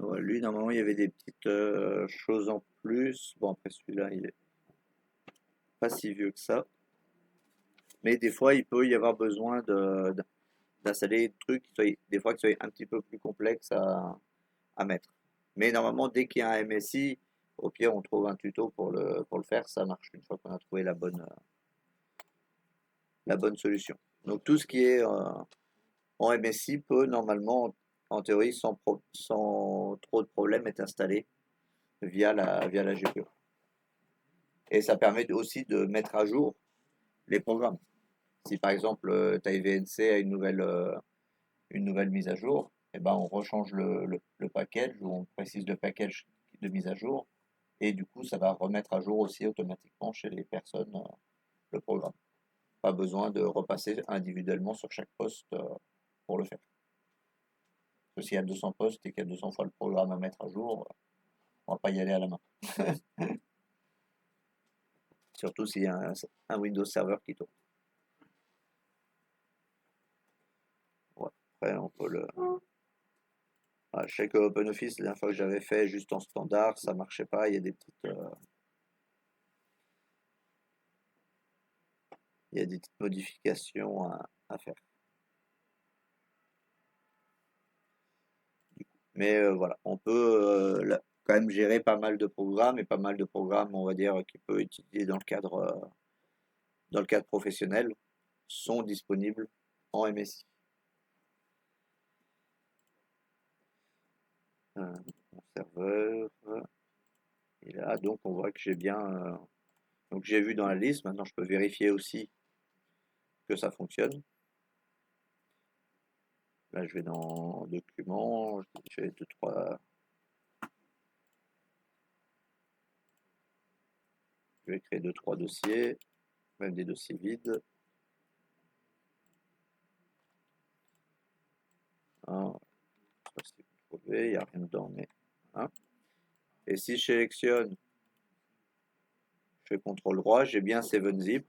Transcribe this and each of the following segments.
Ouais, lui, normalement, il y avait des petites choses en plus. Bon, après, celui-là, il est pas si vieux que ça. Mais des fois, il peut y avoir besoin d'installer des trucs des fois, qui soient un petit peu plus complexes à mettre. Mais normalement, dès qu'il y a un MSI, au pire, on trouve un tuto pour le faire. Ça marche une fois qu'on a trouvé la bonne solution. Donc, tout ce qui est en MSI peut normalement, en théorie, sans trop de problèmes, être installé via la GPO. Et ça permet aussi de mettre à jour les programmes. Si par exemple TiVNC a une nouvelle mise à jour, eh ben, on rechange le package ou on précise le package de mise à jour et du coup ça va remettre à jour aussi automatiquement chez les personnes le programme. Pas besoin de repasser individuellement sur chaque poste pour le faire. Parce que s'il y a 200 postes et qu'il y a 200 fois le programme à mettre à jour, on va pas y aller à la main. Surtout s'il y a un Windows Server qui tourne. Ouais. Après, on peut le. Ouais, je sais que OpenOffice, la dernière fois que j'avais fait juste en standard, ça marchait pas. Il y a des petites modifications à faire. Mais voilà, on peut quand même gérer pas mal de programmes et pas mal de programmes, on va dire, qui peut utiliser dans le cadre professionnel sont disponibles en MSI. Mon serveur est là, donc on voit que j'ai bien. Donc j'ai vu dans la liste, maintenant je peux vérifier aussi que ça fonctionne. Là je vais dans Documents, je fais deux, trois. Je vais créer deux, trois dossiers, même des dossiers vides. Hein, je sais pas si vous trouvez, il n'y a rien dedans, mais. Hein. Et si je sélectionne, je fais CTRL droit, j'ai bien 7zip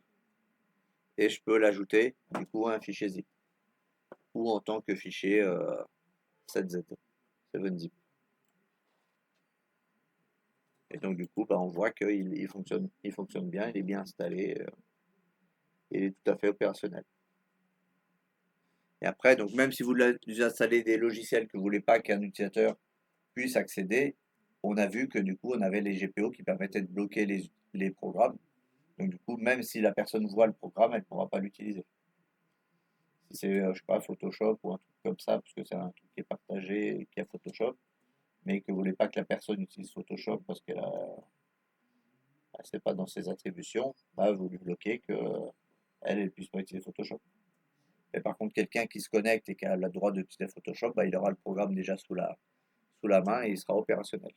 et je peux l'ajouter du coup à un fichier zip ou en tant que fichier 7z, 7zip. Et donc du coup, bah, on voit il fonctionne bien, il est bien installé, il est tout à fait opérationnel. Et après, donc même si vous installez des logiciels que vous voulez pas qu'un utilisateur puisse accéder, on a vu que du coup, on avait les GPO qui permettaient de bloquer les programmes. Donc du coup, même si la personne voit le programme, elle ne pourra pas l'utiliser. Si c'est, je sais pas, Photoshop ou un truc comme ça, parce que c'est un truc qui est partagé et qui a Photoshop, mais que vous voulez pas que la personne utilise Photoshop parce qu'elle c'est pas dans ses attributions, bah vous lui bloquez que elle puisse pas utiliser Photoshop. Et par contre, quelqu'un qui se connecte et qui a le droit d'utiliser Photoshop, bah, il aura le programme déjà sous la main et il sera opérationnel.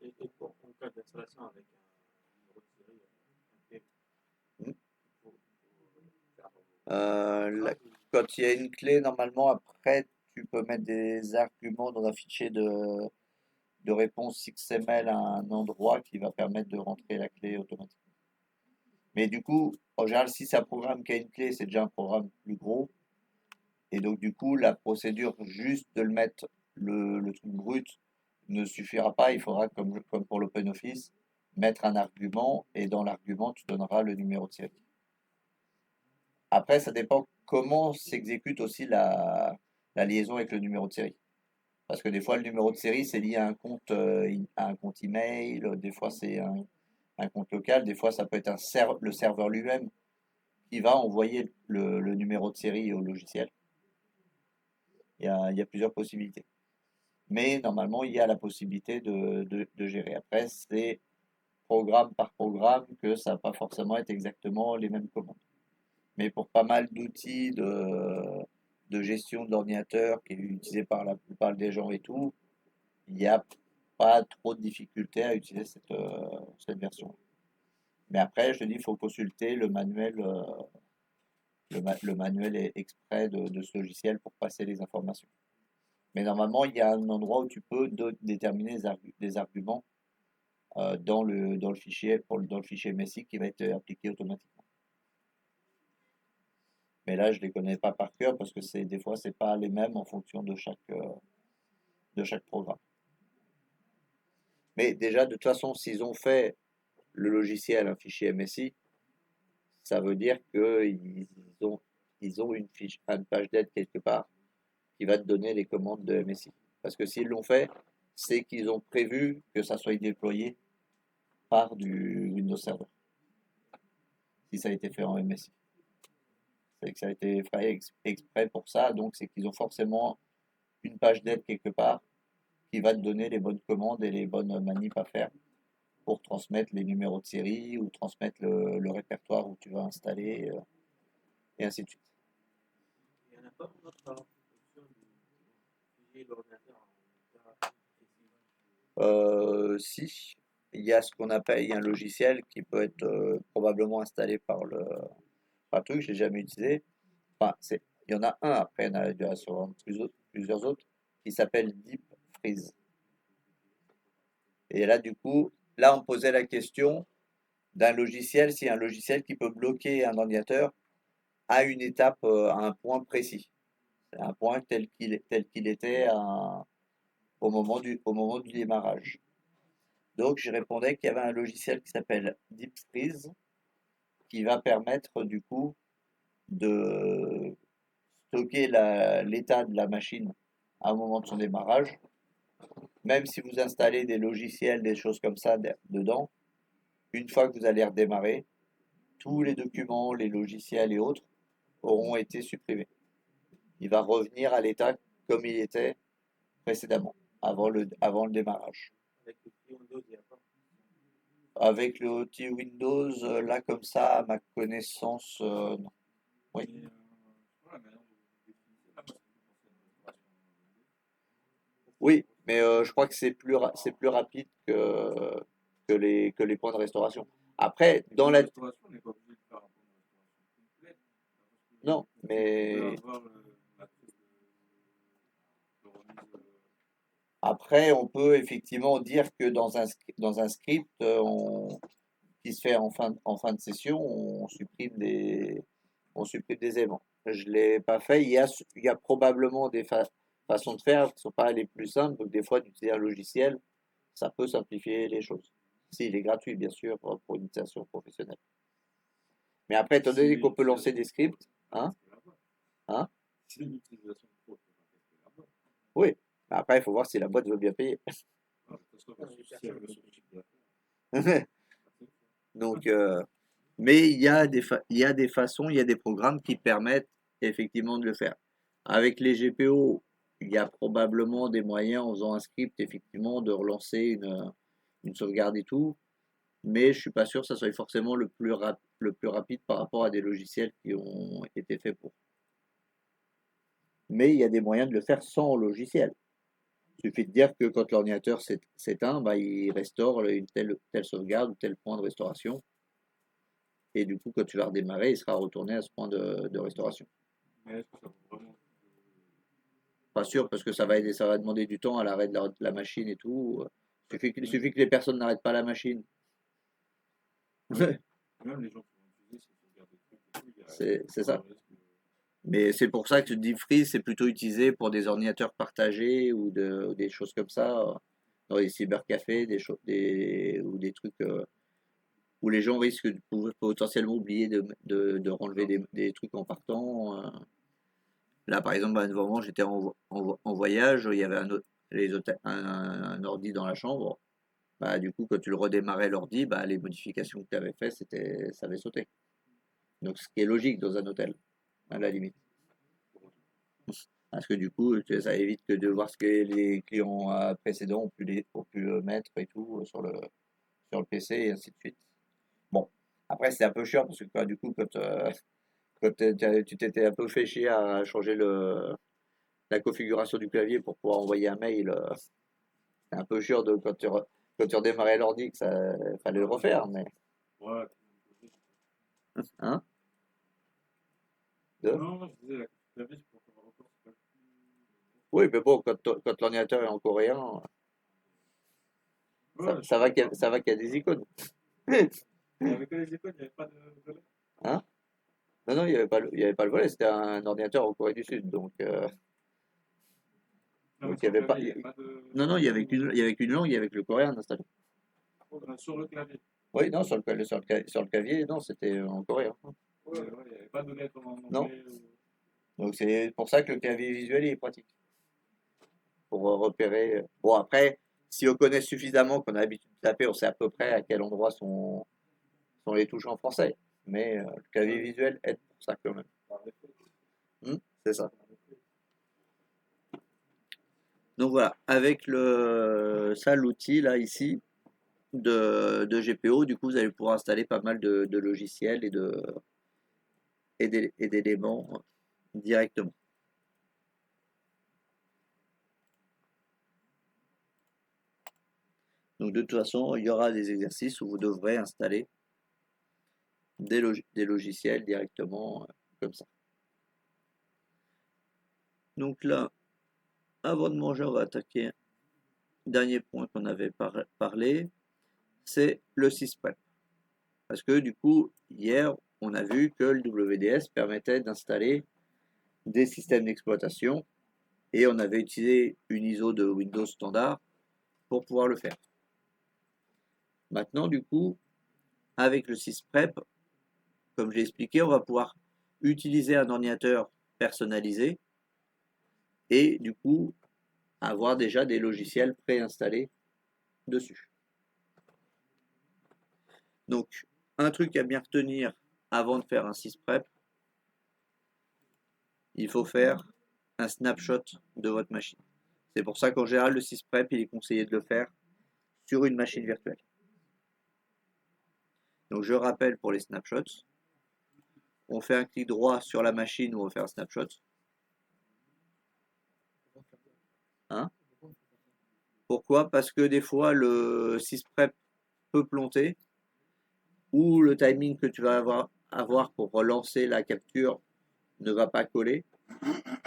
Et pour en cas d'installation avec un numéro de série, Hmm. faut faire paramétrage ou Quand il y a une clé, normalement, après, tu peux mettre des arguments dans un fichier de réponse XML à un endroit qui va permettre de rentrer la clé automatiquement. Mais du coup, en général, si c'est un programme qui a une clé, c'est déjà un programme plus gros. Et donc, du coup, la procédure juste de le mettre le truc brut ne suffira pas. Il faudra, comme pour l'OpenOffice, mettre un argument et dans l'argument, tu donneras le numéro de série. Après, ça dépend comment s'exécute aussi la liaison avec le numéro de série. Parce que des fois, le numéro de série, c'est lié à un compte email, des fois, c'est un compte local, des fois, ça peut être le serveur lui-même qui va envoyer le numéro de série au logiciel. Il y a plusieurs possibilités. Mais normalement, il y a la possibilité de gérer. Après, c'est programme par programme que ça ne va pas forcément être exactement les mêmes commandes. Mais pour pas mal d'outils de gestion de l'ordinateur qui est utilisé par la plupart des gens et tout, il n'y a pas trop de difficultés à utiliser cette version. Mais après, je te dis, il faut consulter le manuel exprès de ce logiciel pour passer les informations. Mais normalement, il y a un endroit où tu peux déterminer des arguments dans le fichier, dans le fichier Messi qui va être appliqué automatiquement. Mais là, je ne les connais pas par cœur parce que des fois, c'est pas les mêmes en fonction de chaque programme. Mais déjà, de toute façon, s'ils ont fait le logiciel un fichier MSI, ça veut dire qu'ils ont une page d'aide quelque part qui va te donner les commandes de MSI. Parce que s'ils l'ont fait, c'est qu'ils ont prévu que ça soit déployé par du Windows Server. Si ça a été fait en MSI. C'est que ça a été fait exprès pour ça, donc c'est qu'ils ont forcément une page d'aide quelque part qui va te donner les bonnes commandes et les bonnes manips à faire pour transmettre les numéros de série ou transmettre le répertoire où tu vas installer et ainsi de suite. Il n'y en a pas une autre option de figer l'ordinateur en thérapie. Si, il y a ce qu'on appelle un logiciel qui peut être probablement installé par le truc, je l'ai jamais utilisé. Enfin, il y en a un, après il y en a sûrement plusieurs autres, qui s'appelle Deep Freeze. Et là, du coup, là, on posait la question d'un logiciel, si un logiciel qui peut bloquer un ordinateur à une étape, à un point précis. C'est un point tel qu'il était au moment du démarrage. Donc, je répondais qu'il y avait un logiciel qui s'appelle Deep Freeze qui va permettre du coup de stocker l'état de la machine à un moment de son démarrage. Même si vous installez des logiciels, des choses comme ça dedans, une fois que vous allez redémarrer, tous les documents, les logiciels et autres auront été supprimés. Il va revenir à l'état comme il était précédemment, avant le démarrage. Avec le petit Windows, il n'y a pas. Avec le outil Windows, là comme ça, à ma connaissance, non. Oui. Mais voilà, maintenant vous définissez là, parce que vous pensez à une restauration Windows. Oui, mais je crois que c'est plus rapide que les points de restauration. Après, Et dans pour la... la restauration, on n'est pas obligé de faire un point de restauration complète. Parce que Non, vous pouvez mais avoir la clé de remise. après, on peut effectivement dire que dans un script qui se fait en fin de session, on supprime des éléments. Je ne l'ai pas fait. Il y a probablement des façons de faire qui ne sont pas les plus simples. Donc, des fois, d'utiliser un logiciel, ça peut simplifier les choses. S'il est gratuit, bien sûr, pour une utilisation professionnelle. Mais après, étant donné qu'on peut lancer des scripts, hein, hein, C'est une utilisation pro, il faut pas tester la boîte. oui. Après, il faut voir si la boîte veut bien payer. Ah, de toute façon, parce que si elle veut son chiffre d'affaires, Donc, mais il y a des façons, il y a des programmes qui permettent effectivement de le faire. Avec les GPO, il y a probablement des moyens, en faisant un script, effectivement, de relancer une sauvegarde et tout, mais je suis pas sûr que ça soit forcément le plus rapide par rapport à des logiciels qui ont été faits pour. Mais il y a des moyens de le faire sans logiciel. Il suffit de dire que quand l'ordinateur s'éteint, bah, il restaure une telle sauvegarde ou tel point de restauration. Et du coup, quand tu vas redémarrer, il sera retourné à ce point de restauration. mais est-ce que ça vaut vraiment Pas sûr, parce que ça va demander du temps à l'arrêt de la machine et tout. Il suffit que les personnes n'arrêtent pas la machine. même les gens qui vont utiliser ces sauvegardes de trucs et tout, il y a C'est ça. le risque de- Mais c'est pour ça que Deep Freeze, c'est plutôt utilisé pour des ordinateurs partagés ou des choses comme ça, dans les cybercafés, ou des trucs où les gens risquent de potentiellement oublier de renlever des trucs en partant. Là, par exemple, à un moment, j'étais en voyage, il y avait un ordi dans la chambre. Bah, du coup, quand tu le redémarrais l'ordi, bah, les modifications que tu avais faites, ça avait sauté. Donc, ce qui est logique dans un hôtel, à la limite. Parce que du coup, ça évite que de voir ce que les clients précédents ont pu mettre et tout sur le PC et ainsi de suite. Bon, après, c'est un peu chiant parce que du coup, quand tu t'étais un peu fait chier à changer la configuration du clavier pour pouvoir envoyer un mail, c'est un peu chiant quand tu redémarrais l'ordi que ça fallait le refaire, mais Ouais, hein, de- non, non, je disais la clavier, c'est pour faire encore, c'est pas le plus. oui, mais bon, quand l'ordinateur est en coréen, Ouais, je ça va sais pas. ça va qu'il y a des icônes, Il y avait que les icônes, il n'y avait pas de volet. hein? Non, non, il y avait pas le volet, c'était un ordinateur en Corée du Sud, donc Ouais, Non, Donc, mais il y sur le avait pas. clavier, il n'y a pas de. Non, non, il y avait qu'une langue, il y avait que le coréen installé. Sur le clavier. Oui, non, sur le clavier, non, c'était en coréen. Ouais, ouais, il n'y avait pas de lettres en Non. anglais. Donc, c'est pour ça que le clavier visuel il est pratique. Pour repérer. Bon, après, si on connaît suffisamment, qu'on a l'habitude de taper, on sait à peu près à quel endroit sont les touches en français. Mais le clavier visuel aide pour ça quand même. Par défaut. C'est ça. Donc voilà, avec l'outil là ici de GPO, du coup vous allez pouvoir installer pas mal de logiciels et d'éléments directement. Donc de toute façon, il y aura des exercices où vous devrez installer des logiciels directement comme ça. Donc là, avant de manger, on va attaquer un dernier point qu'on avait parlé, c'est le sysprep. Parce que du coup, hier, on a vu que le WDS permettait d'installer des systèmes d'exploitation et on avait utilisé une ISO de Windows standard pour pouvoir le faire. Maintenant, du coup, avec le sysprep, comme je l'ai expliqué, on va pouvoir utiliser un ordinateur personnalisé et du coup avoir déjà des logiciels préinstallés dessus. Donc, un truc à bien retenir avant de faire un sysprep, il faut faire un snapshot de votre machine. C'est pour ça qu'en général, le sysprep, il est conseillé de le faire sur une machine virtuelle. Donc, je rappelle pour les snapshots, on fait un clic droit sur la machine où on fait un snapshot. Hein? Pourquoi? Parce que des fois, le sysprep peut planter ou le timing que tu vas avoir pour relancer la capture ne va pas coller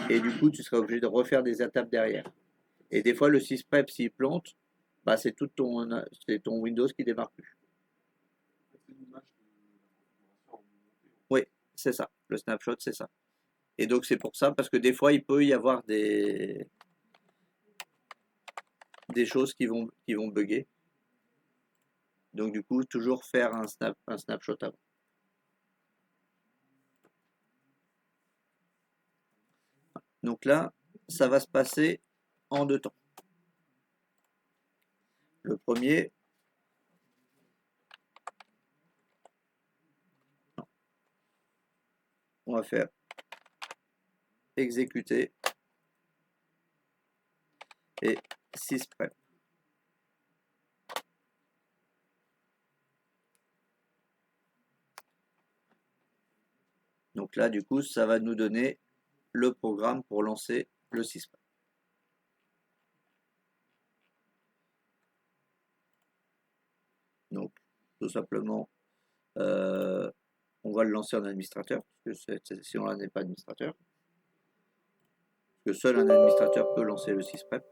et du coup, tu seras obligé de refaire des étapes derrière. Et des fois, le sysprep, s'il plante, bah, c'est ton Windows qui démarre plus. C'est une image de la configuration. Oui, c'est ça. Le snapshot, c'est ça. Et donc, c'est pour ça, parce que des fois, il peut y avoir des choses qui vont bugger. Donc, du coup, toujours faire un snapshot avant. Donc là, ça va se passer en 2 temps. Le premier, on va faire exécuter et sysprep. Donc là, du coup, ça va nous donner le programme pour lancer le sysprep. Donc, tout simplement, on va le lancer en administrateur, parce que si on là n'est pas administrateur, parce que seul un administrateur peut lancer le sysprep.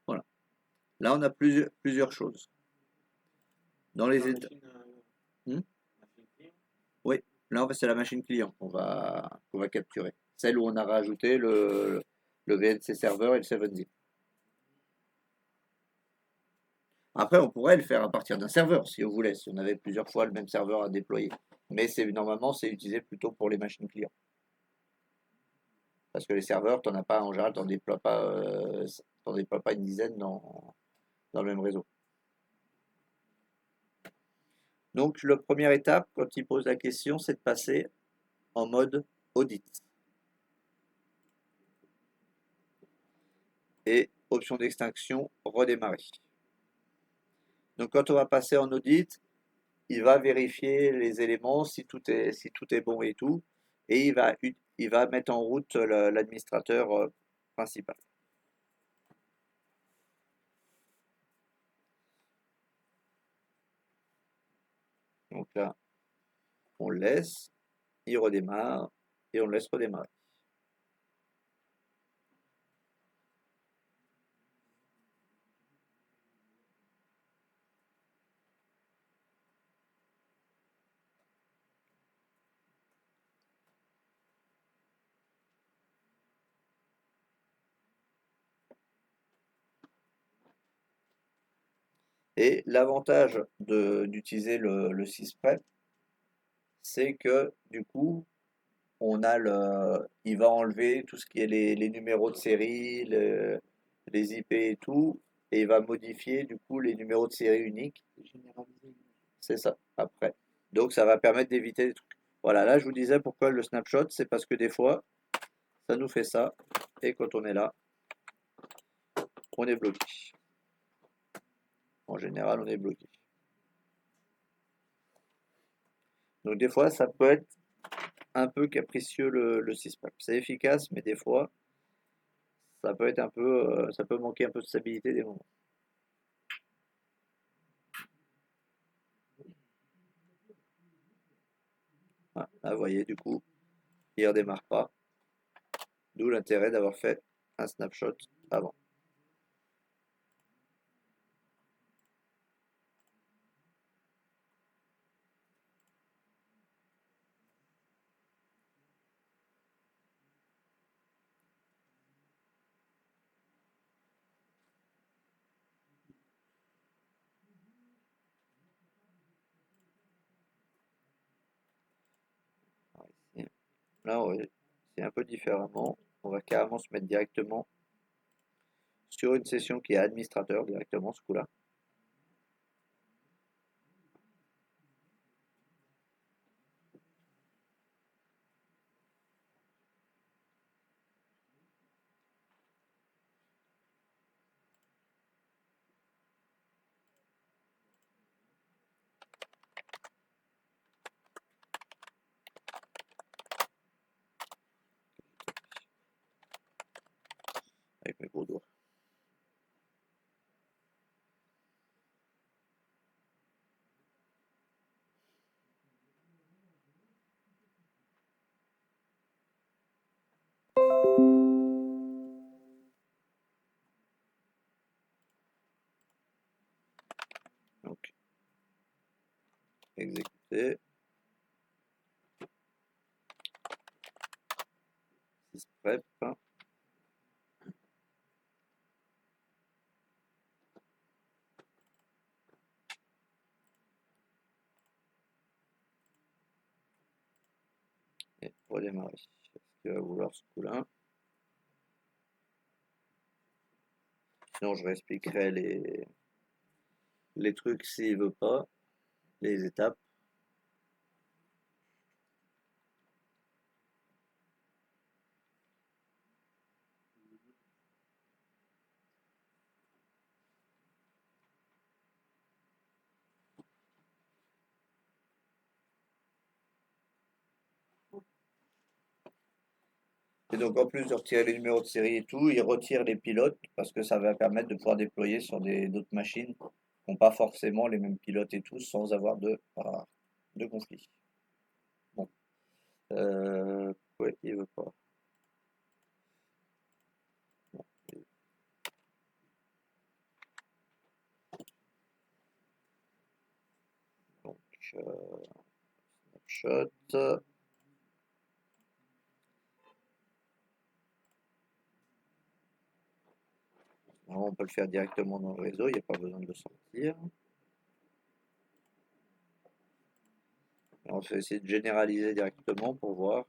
Voilà. Là, on a plusieurs choses. Dans les états. Oui, là, c'est la machine client qu'on va capturer. Celle où on a rajouté le VNC serveur et le 7-zip. Après, on pourrait le faire à partir d'un serveur, si on voulait, si on avait plusieurs fois le même serveur à déployer. Mais normalement, c'est utilisé plutôt pour les machines clients. Parce que les serveurs, t'en as pas en général, t'en déploies pas une dizaine dans le même réseau. Donc, la première étape, quand il pose la question, c'est de passer en mode audit. Et option d'extinction, redémarrer. Donc, quand on va passer en audit, il va vérifier les éléments, si tout est bon et tout, et il va mettre en route l'administrateur principal. Donc là, on laisse, il redémarre, et on laisse redémarrer. Et l'avantage d'utiliser le SysPrep, c'est que du coup, il va enlever tout ce qui est les numéros de série, les IP et tout, et il va modifier du coup les numéros de série uniques. Généraliser. C'est ça, après. Donc ça va permettre d'éviter des trucs. Voilà, là je vous disais pourquoi le snapshot, c'est parce que des fois, ça nous fait ça, et quand on est là, on est bloqué. En général, on est bloqué. Donc des fois, ça peut être un peu capricieux le SysPrep. C'est efficace, mais des fois, ça peut être ça peut manquer un peu de stabilité des moments. Voilà, là, vous voyez, du coup, il ne redémarre pas. D'où l'intérêt d'avoir fait un snapshot avant. Alors, ici, là, c'est un peu différemment. On va carrément se mettre directement sur une session qui est administrateur directement ce coup-là. Avec mes gros doigts. Donc, exécuter. SysPrep. Et redémarrer. Est-ce qu'il va vouloir ce coup-là? Sinon, je réexpliquerai les trucs s'il veut pas, les étapes. Et donc, en plus de retirer les numéros de série et tout, il retire les pilotes parce que ça va permettre de pouvoir déployer sur d'autres machines qui n'ont pas forcément les mêmes pilotes et tout sans avoir de conflit. Bon. Ouais, il veut pas. Bon. Donc, snapshot. Alors, on peut le faire directement dans le réseau, il n'y a pas besoin de le sortir. Et on va essayer de généraliser directement pour voir.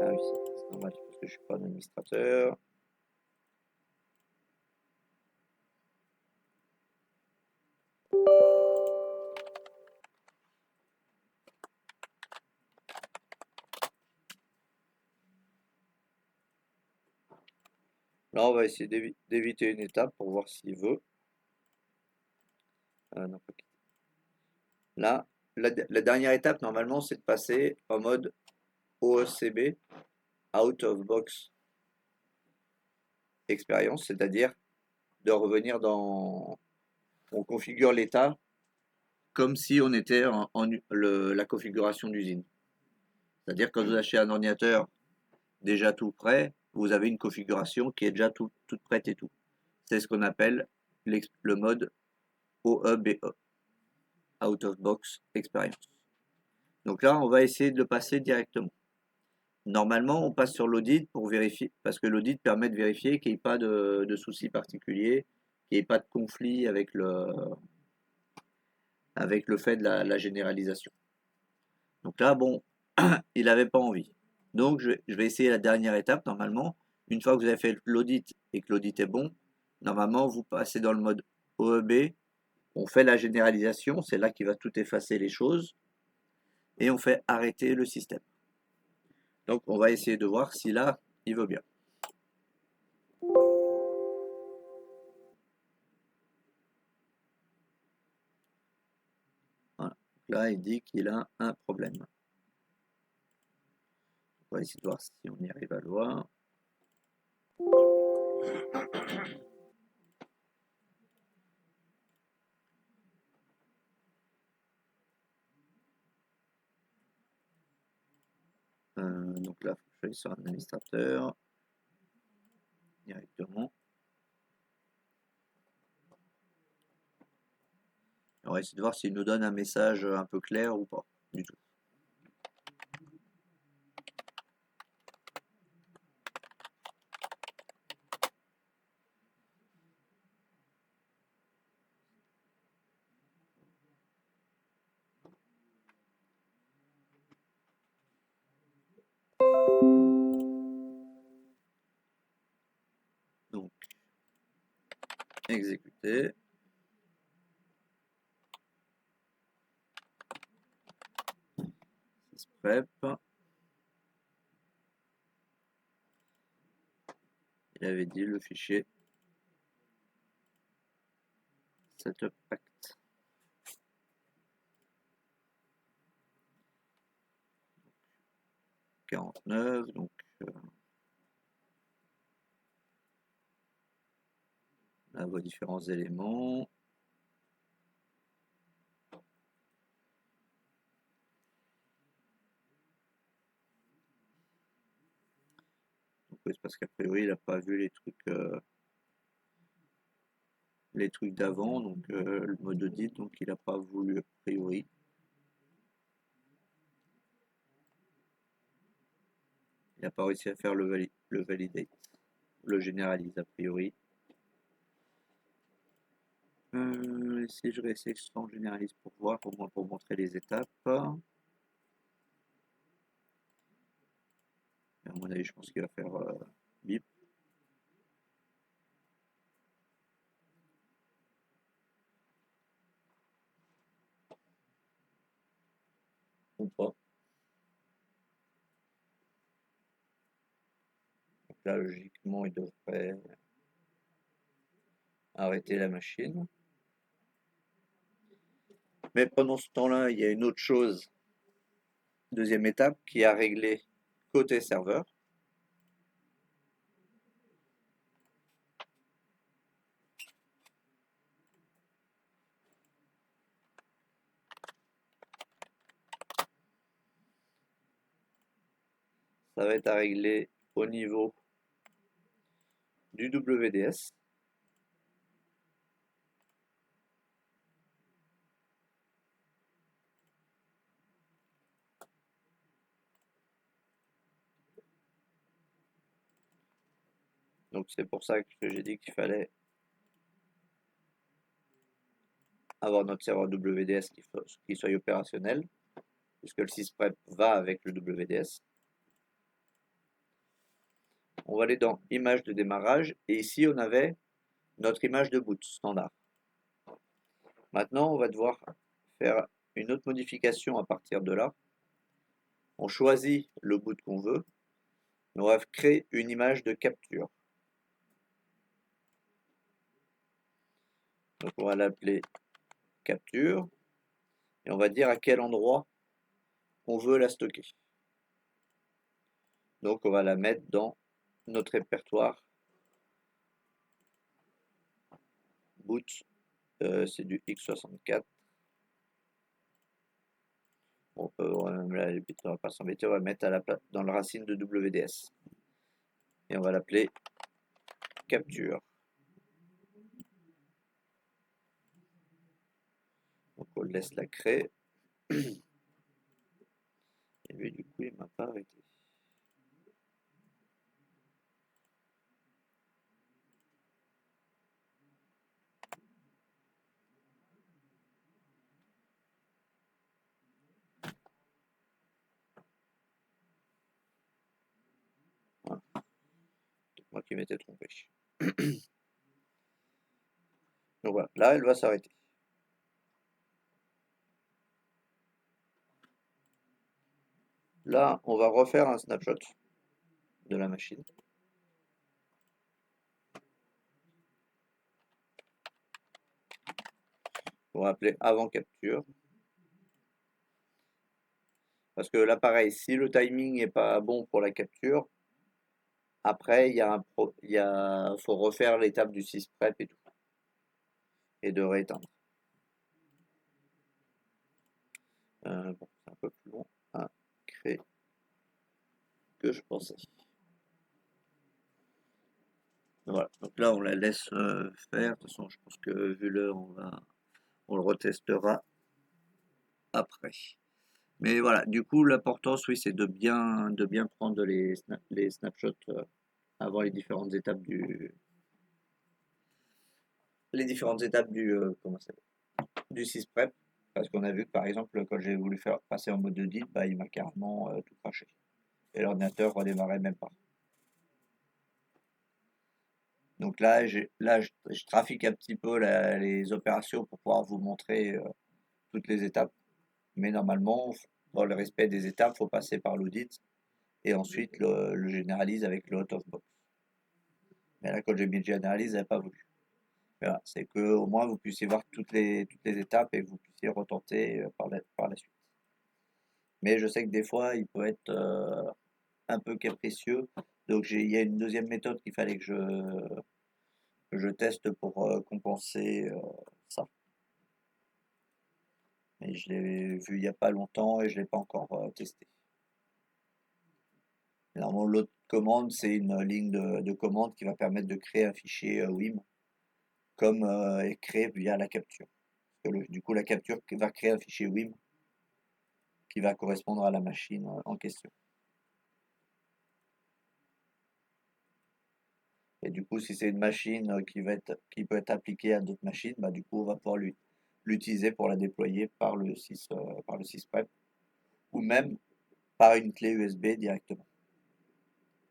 Ah oui, c'est normal, parce que je suis pas un administrateur. Là, on va essayer d'éviter une étape pour voir s'il veut. Non, pas quitter. Là, la dernière étape, normalement, c'est de passer en mode OECB, Out of Box Experience, c'est-à-dire de revenir dans. On configure l'état comme si on était la configuration d'usine. C'est-à-dire quand vous achetez un ordinateur déjà tout prêt, vous avez une configuration qui est déjà toute prête et tout. C'est ce qu'on appelle le mode OEBE, Out of Box Experience. Donc là, on va essayer de le passer directement. Normalement, on passe sur l'audit pour vérifier, parce que l'audit permet de vérifier qu'il n'y ait pas de soucis particuliers, qu'il n'y ait pas de conflit avec le fait de la généralisation. Donc là, bon, il n'avait pas envie. Donc je vais essayer la dernière étape. Normalement, une fois que vous avez fait l'audit et que l'audit est bon, normalement, vous passez dans le mode OEB, on fait la généralisation, c'est là qu'il va tout effacer les choses, et on fait arrêter le système. Donc on va essayer de voir si là, il veut bien. Voilà. Là, il dit qu'il a un problème. On va essayer de voir si on y arrive à le voir. Donc là, il faut que je aille sur un administrateur directement. On va essayer de voir s'il nous donne un message un peu clair ou pas du tout. Donc, exécuter. Prep. Il avait dit le fichier setup act. Donc, 49, donc là, vos différents éléments. Donc, c'est parce qu'a priori, il n'a pas vu les trucs d'avant, donc le mode audit, donc il n'a pas voulu a priori. Il n'a pas réussi à faire le validate, le généralise a priori. Si je réessaye sans généralise pour voir, au moins pour montrer les étapes. À mon avis, je pense qu'il va faire bip. Ou pas. Donc là, logiquement, il devrait arrêter la machine. Mais pendant ce temps-là, il y a une autre chose, deuxième étape, qui est à régler côté serveur. Ça va être à régler au niveau du WDS. Donc c'est pour ça que j'ai dit qu'il fallait avoir notre serveur WDS qui soit opérationnel, puisque le sysprep va avec le WDS. On va aller dans image de démarrage, et ici on avait notre image de boot standard. Maintenant on va devoir faire une autre modification à partir de là. On choisit le boot qu'on veut, on va créer une image de capture. Donc on va l'appeler capture, et on va dire à quel endroit on veut la stocker. Donc on va la mettre dans notre répertoire boot, c'est du x64. On peut même là, on va pas s'embêter, on va mettre dans le racine de WDS. Et on va l'appeler capture. contrôle laisse la créer. Et lui, du coup, il m'a pas arrêté. Voilà. C'est moi qui m'étais trompé. Donc voilà, là, elle va s'arrêter. Là, on va refaire un snapshot de la machine. On va appeler avant capture. Parce que là, pareil, si le timing n'est pas bon pour la capture, après, faut refaire l'étape du sysprep et tout. Et de rééteindre. Bon, c'est un peu plus long à créer que je pensais. Voilà, donc là, on la laisse faire. De toute façon, je pense que vu l'heure, on le retestera après. Mais voilà, du coup, l'importance, oui, c'est de bien prendre les snapshots avant comment ça s'appelle, du sysprep. Parce qu'on a vu que, par exemple, quand j'ai voulu faire passer en mode audit, bah, il m'a carrément tout craché. Et l'ordinateur redémarrait même pas. Donc là, je trafique un petit peu les opérations pour pouvoir vous montrer toutes les étapes. Mais normalement, dans le respect des étapes, il faut passer par l'audit et ensuite le généralise avec le out of box. Mais là, quand j'ai mis le généralise, elle n'a pas voulu. Voilà, c'est que au moins vous puissiez voir toutes les étapes et que vous puissiez retenter par la suite. Mais je sais que des fois, il peut être un peu capricieux. Donc il y a une deuxième méthode qu'il fallait que je teste pour compenser ça. Et je l'ai vu il n'y a pas longtemps et je ne l'ai pas encore testé. Normalement, l'autre commande, c'est une ligne de commande qui va permettre de créer un fichier WIM comme est créé via la capture. Du coup, la capture va créer un fichier WIM qui va correspondre à la machine en question. Et du coup, si c'est une machine qui peut être appliquée à d'autres machines, bah, du coup, on va pouvoir l'utiliser pour la déployer par le sysprep ou même par une clé USB directement,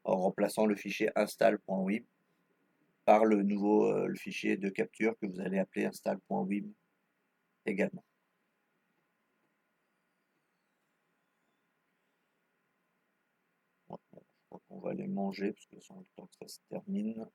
en remplaçant le fichier install.wim par le fichier de capture que vous allez appeler install.wim également. Bon, je crois qu'on va les manger parce que c'est le temps que ça se termine.